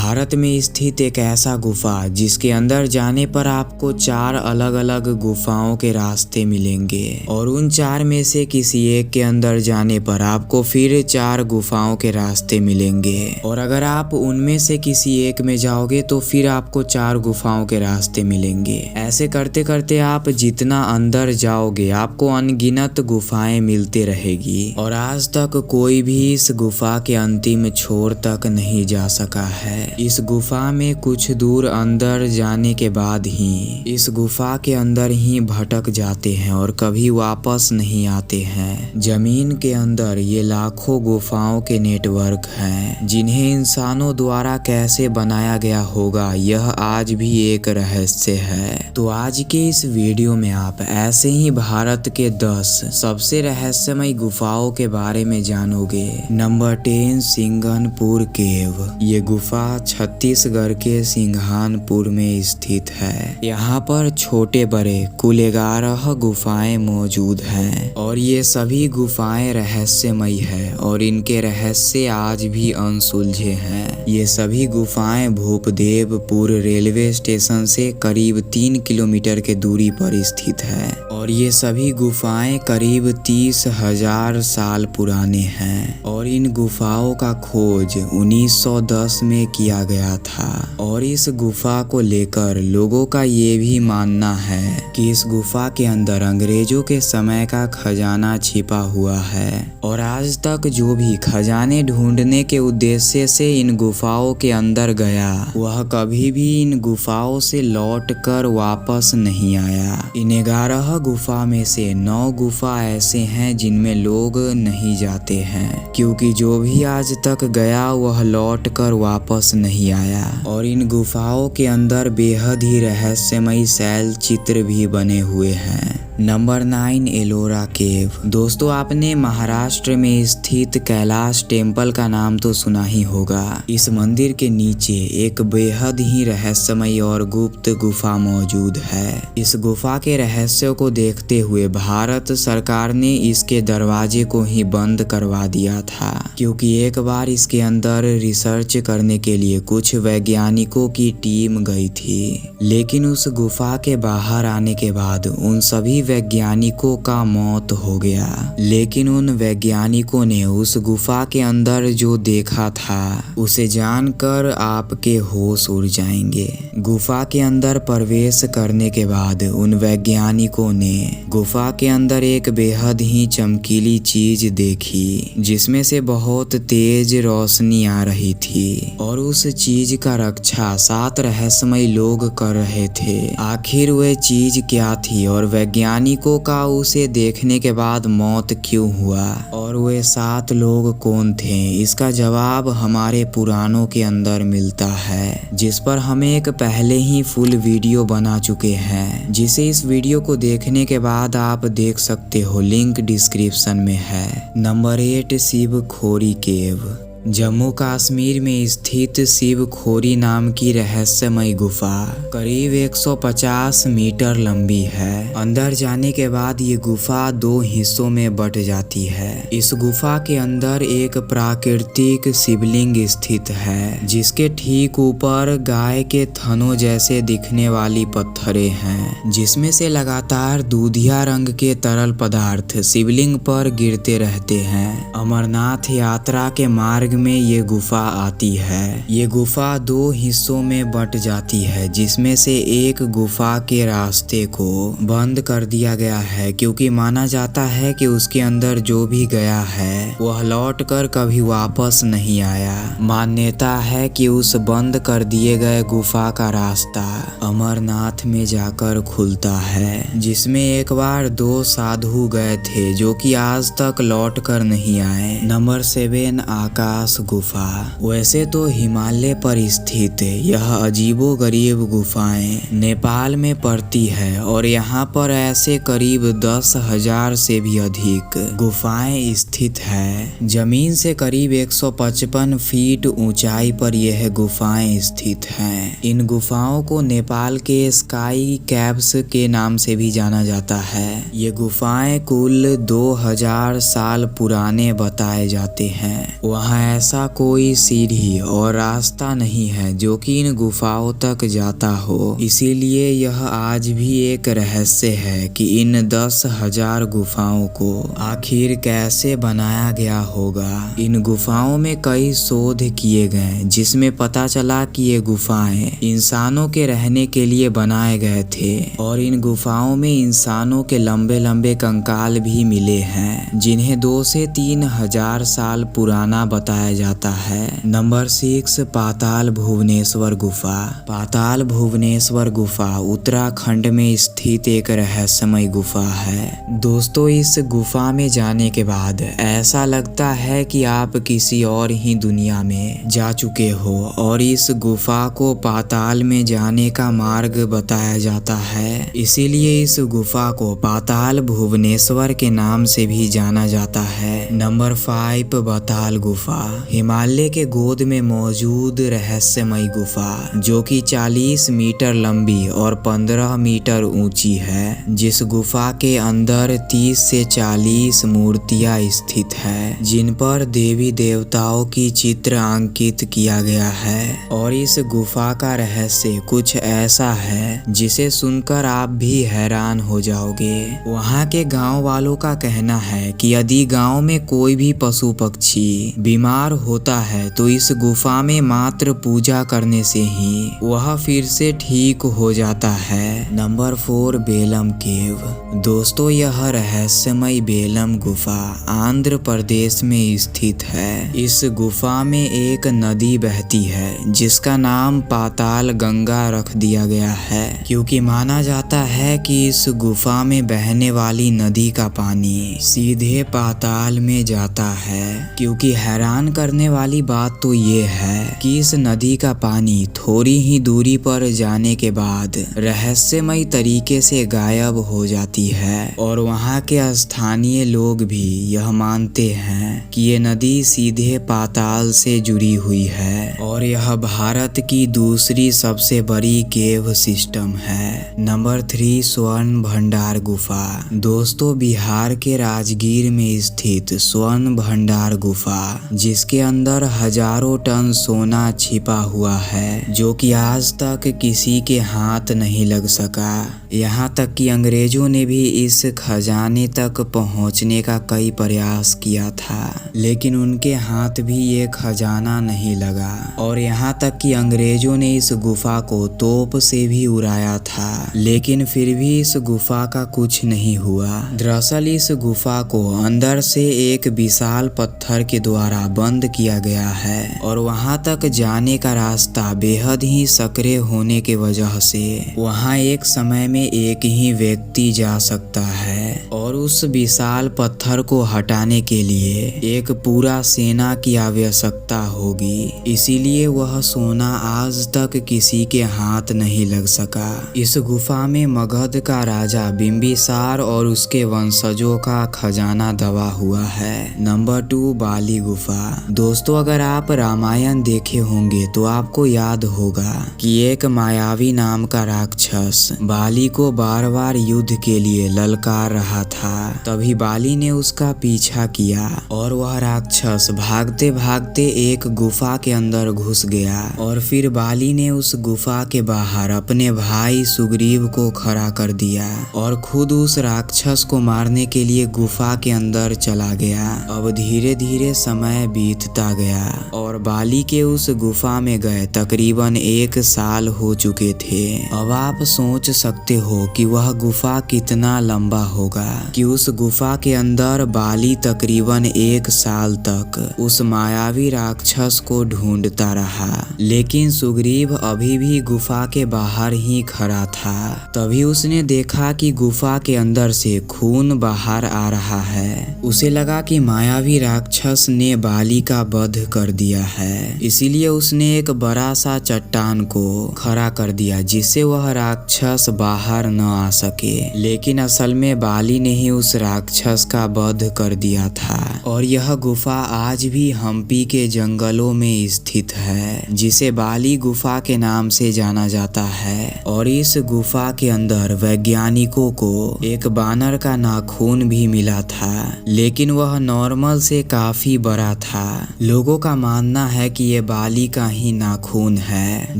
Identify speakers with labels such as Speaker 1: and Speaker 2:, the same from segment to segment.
Speaker 1: भारत में स्थित एक ऐसा गुफा जिसके अंदर जाने पर आपको 4 अलग अलग गुफाओं के रास्ते मिलेंगे और उन 4 में से किसी एक के अंदर जाने पर आपको फिर 4 गुफाओं के रास्ते मिलेंगे और अगर आप उनमें से किसी एक में जाओगे तो फिर आपको 4 गुफाओं के रास्ते मिलेंगे। ऐसे करते करते आप जितना अंदर जाओगे आपको अनगिनत गुफाएं मिलते रहेगी और आज तक कोई भी इस गुफा के अंतिम छोर तक नहीं जा सका है। इस गुफा में कुछ दूर अंदर जाने के बाद ही इस गुफा के अंदर ही भटक जाते हैं और कभी वापस नहीं आते हैं। जमीन के अंदर ये लाखों गुफाओं के नेटवर्क हैं जिन्हें इंसानों द्वारा कैसे बनाया गया होगा यह आज भी एक रहस्य है। तो आज के इस वीडियो में आप ऐसे ही भारत के 10 सबसे रहस्यमय गुफाओं के बारे में जानोगे। नंबर 10 सिंघनपुर केव। ये गुफा छत्तीसगढ़ के सिंघानपुर में स्थित है। यहाँ पर छोटे बड़े कुल 11 गुफाएं मौजूद हैं और ये सभी गुफाएं रहस्यमयी है और इनके रहस्य आज भी अनसुलझे हैं। ये सभी गुफाएं भूपदेवपुर रेलवे स्टेशन से करीब 3 किलोमीटर के दूरी पर स्थित है और ये सभी गुफाएं करीब 30,000 साल पुराने हैं और इन गुफाओं का खोज 1910 में किया गया था और इस गुफा को लेकर लोगों का ये भी मानना है कि इस गुफा के अंदर अंग्रेजों के समय का खजाना छिपा हुआ है और आज तक जो भी खजाने ढूंढने के उद्देश्य से इन गुफाओं के अंदर गया वह कभी भी इन गुफाओं से लौट कर वापस नहीं आया। इन 11 गुफा में से 9 गुफा ऐसे हैं जिनमें लोग नहीं जाते हैं क्योंकि जो भी आज तक गया वह लौट कर वापस नहीं आया और इन गुफाओं के अंदर बेहद ही रहस्यमयी शैल चित्र भी बने हुए हैं। नंबर 9 एलोरा केव। दोस्तों आपने महाराष्ट्र में स्थित कैलाश टेम्पल का नाम तो सुना ही होगा। इस मंदिर के नीचे एक बेहद ही रहस्यमयी और गुप्त गुफा मौजूद है। इस गुफा के रहस्यों को देखते हुए भारत सरकार ने इसके दरवाजे को ही बंद करवा दिया था क्योंकि एक बार इसके अंदर रिसर्च करने के लिए कुछ वैज्ञानिकों की टीम गई थी, लेकिन उस गुफा के बाहर आने के बाद उन सभी वैज्ञानिकों का मौत हो गया। लेकिन उन वैज्ञानिकों ने उस गुफा के अंदर जो देखा था उसे जानकर आपके होश उड़ जाएंगे। गुफा के अंदर प्रवेश करने के बाद उन वैज्ञानिकों ने गुफा के अंदर एक बेहद ही चमकीली चीज देखी जिसमें से बहुत तेज रोशनी आ रही थी और उस चीज का रक्षा 7 रहस्यमय लोग कर रहे थे। आखिर वह चीज क्या थी और वैज्ञानिकों का उसे देखने के बाद मौत क्यों हुआ और वे 7 लोग कौन थे, इसका जवाब हमारे पुराणों के अंदर मिलता है जिस पर हम एक पहले ही फुल वीडियो बना चुके हैं जिसे इस वीडियो को देखने के बाद आप देख सकते हो, लिंक डिस्क्रिप्शन में है। नंबर 8 शिव खोरी केव। जम्मू कश्मीर में स्थित शिव खोरी नाम की रहस्यमय गुफा करीब 150 मीटर लंबी है। अंदर जाने के बाद ये गुफा 2 हिस्सों में बट जाती है। इस गुफा के अंदर एक प्राकृतिक शिवलिंग स्थित है जिसके ठीक ऊपर गाय के थनों जैसे दिखने वाली पत्थरें हैं जिसमें से लगातार दूधिया रंग के तरल पदार्थ शिवलिंग पर गिरते रहते हैं। अमरनाथ यात्रा के मार्ग में ये गुफा आती है। ये गुफा 2 हिस्सों में बट जाती है जिसमें से एक गुफा के रास्ते को बंद कर दिया गया है क्योंकि माना जाता है कि उसके अंदर जो भी गया है वह लौट कर कभी वापस नहीं आया। मान्यता है कि उस बंद कर दिए गए गुफा का रास्ता अमरनाथ में जाकर खुलता है जिसमें एक बार 2 साधु गए थे जो कि आज तक लौट कर नहीं आए। नंबर 7 आकाश गुफा। वैसे तो हिमालय पर स्थित यह अजीबोगरीब गुफाएं नेपाल में पड़ती है और यहाँ पर ऐसे करीब 10,000 से भी अधिक गुफाएं स्थित है। जमीन से करीब 155 फीट ऊंचाई पर यह गुफाएं स्थित हैं। इन गुफाओं को नेपाल के स्काई कैव्स के नाम से भी जाना जाता है। ये गुफाएं कुल 2000 साल पुराने बताए जाते हैं। वहाँ ऐसा कोई सीढ़ी और रास्ता नहीं है जो कि इन गुफाओं तक जाता हो। इसीलिए यह आज भी एक रहस्य है कि इन 10,000 गुफाओं को आखिर कैसे बनाया गया होगा। इन गुफाओं में कई शोध किए गए जिसमें पता चला कि ये गुफाएं इंसानों के रहने के लिए बनाए गए थे और इन गुफाओं में इंसानों के लंबे लंबे कंकाल भी मिले हैं जिन्हें 2 से 3 हजार साल पुराना बताया जाता है। नंबर 6, पाताल भुवनेश्वर गुफा। पाताल भुवनेश्वर गुफा उत्तराखंड में स्थित एक रहस्यमय गुफा है। दोस्तों, इस गुफा में जाने के बाद ऐसा लगता है कि आप किसी और ही दुनिया में जा चुके हो और इस गुफा को पाताल में जाने का मार्ग बताया जाता है। इसीलिए इस गुफा को पाताल भुवनेश्वर के नाम से भी जाना जाता है। नंबर 5, बताल गुफा। हिमालय के गोद में मौजूद रहस्यमय गुफा जो कि 40 मीटर लंबी और 15 मीटर ऊंची है, जिस गुफा के अंदर 30 से 40 मूर्तियां स्थित है जिन पर देवी देवताओं की चित्र अंकित किया गया है। और इस गुफा का रहस्य कुछ ऐसा है जिसे सुनकर आप भी हैरान हो जाओगे। वहाँ के गांव वालों का कहना है कि यदि गांव में कोई भी पशु पक्षी बीमार होता है तो इस गुफा में मात्र पूजा करने से ही वह फिर से ठीक हो जाता है। नंबर 4, बेलम केव। दोस्तों, यह रहस्यमय बेलम गुफा आंध्र प्रदेश में स्थित है। इस गुफा में एक नदी बहती है जिसका नाम पाताल गंगा रख दिया गया है क्योंकि माना जाता है कि इस गुफा में बहने वाली नदी का पानी सीधे पाताल में जाता है। क्योंकि हैरान करने वाली बात तो ये है कि इस नदी का पानी थोड़ी ही दूरी पर जाने के बाद रहस्यमय तरीके से गायब हो जाती है और वहाँ के स्थानीय लोग भी यह मानते हैं कि ये नदी सीधे पाताल से जुड़ी हुई है और यह भारत की दूसरी सबसे बड़ी केव सिस्टम है। नंबर 3, स्वर्ण भंडार गुफा। दोस्तों, बिहार के राजगीर में स्थित स्वर्ण भंडार गुफा जिसके अंदर हजारों टन सोना छिपा हुआ है जो कि आज तक किसी के हाथ नहीं लग सका। यहाँ तक कि अंग्रेजों ने भी इस खजाने तक पहुँचने का कई प्रयास किया था लेकिन उनके हाथ भी ये खजाना नहीं लगा और यहाँ तक कि अंग्रेजों ने इस गुफा को तोप से भी उड़ाया था लेकिन फिर भी इस गुफा का कुछ नहीं हुआ। दरअसल इस गुफा को अंदर से एक विशाल पत्थर के द्वारा बंद किया गया है और वहाँ तक जाने का रास्ता बेहद ही सकरे होने के वजह से वहाँ एक समय में एक ही व्यक्ति जा सकता है और उस विशाल पत्थर को हटाने के लिए एक पूरा सेना की आवश्यकता होगी। इसीलिए वह सोना आज तक किसी के हाथ नहीं लग सका। इस गुफा में मगध का राजा बिंबिसार और उसके वंशजों का खजाना दबा हुआ है। नंबर 2, बाली गुफा। दोस्तों, अगर आप रामायण देखे होंगे तो आपको याद होगा कि एक मायावी नाम का राक्षस बाली को बार बार युद्ध के लिए ललकार रहा था। तभी बाली ने उसका पीछा किया और वह राक्षस भागते भागते एक गुफा के अंदर घुस गया और फिर बाली ने उस गुफा के बाहर अपने भाई सुग्रीव को खड़ा कर दिया और खुद उस राक्षस को मारने के लिए गुफा के अंदर चला गया। अब धीरे धीरे समय बीतता गया और बाली के उस गुफा में गए तकरीबन 1 साल हो चुके थे। अब आप सोच सकते हो कि वह गुफा कितना लंबा होगा कि उस गुफा के अंदर बाली तकरीबन 1 साल तक उस मायावी राक्षस को ढूंढता रहा लेकिन सुग्रीव अभी भी गुफा के बाहर ही खड़ा था। तभी उसने देखा कि गुफा के अंदर से खून बाहर आ रहा है। उसे लगा कि मायावी राक्षस ने बाली का वध कर दिया है, इसीलिए उसने एक बड़ा सा चट्टान को खड़ा कर दिया जिससे वह राक्षस बाहर न आ सके। लेकिन असल में बाली ने ही उस राक्षस का वध कर दिया था और यह गुफा आज भी हम्पी के जंगलों में स्थित है, जिसे बाली गुफा के नाम से जाना जाता है। और इस गुफा के अंदर वैज्ञानिकों को एक बानर का नाखून भी मिला था, लेकिन वह नॉर्मल से काफी बड़ा था। लोगों का मानना है कि ये बाली का ही नाखून है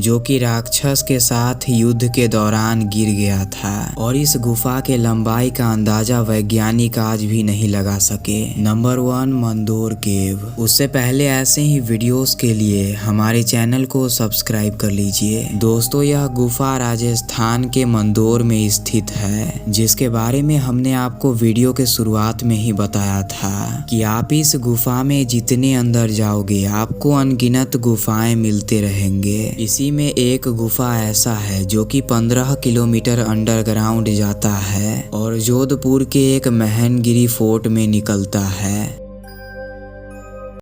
Speaker 1: जो कि राक्षस के साथ युद्ध के दौरान गिर गया था। और इस गुफा के लंबाई का अंदाजा वैज्ञानिक आज भी नहीं लगा सके। नंबर 1 मंदोर केव। उससे पहले ऐसे ही वीडियोस के लिए हमारे चैनल को सब्सक्राइब कर लीजिए। दोस्तों, यह गुफा राजस्थान के मंदोर में स्थित है, जिसके बारे में हमने आपको वीडियो के शुरुआत में ही बताया था कि आप इस गुफा में जितने अंदर जाओगे आपको अनगिनत गुफाएं मिलते रहेंगे। इसी में एक गुफा ऐसा है जो कि 15 किलोमीटर अंडरग्राउंड जाता है और जोधपुर के एक महनगिरी फोर्ट में निकलता है।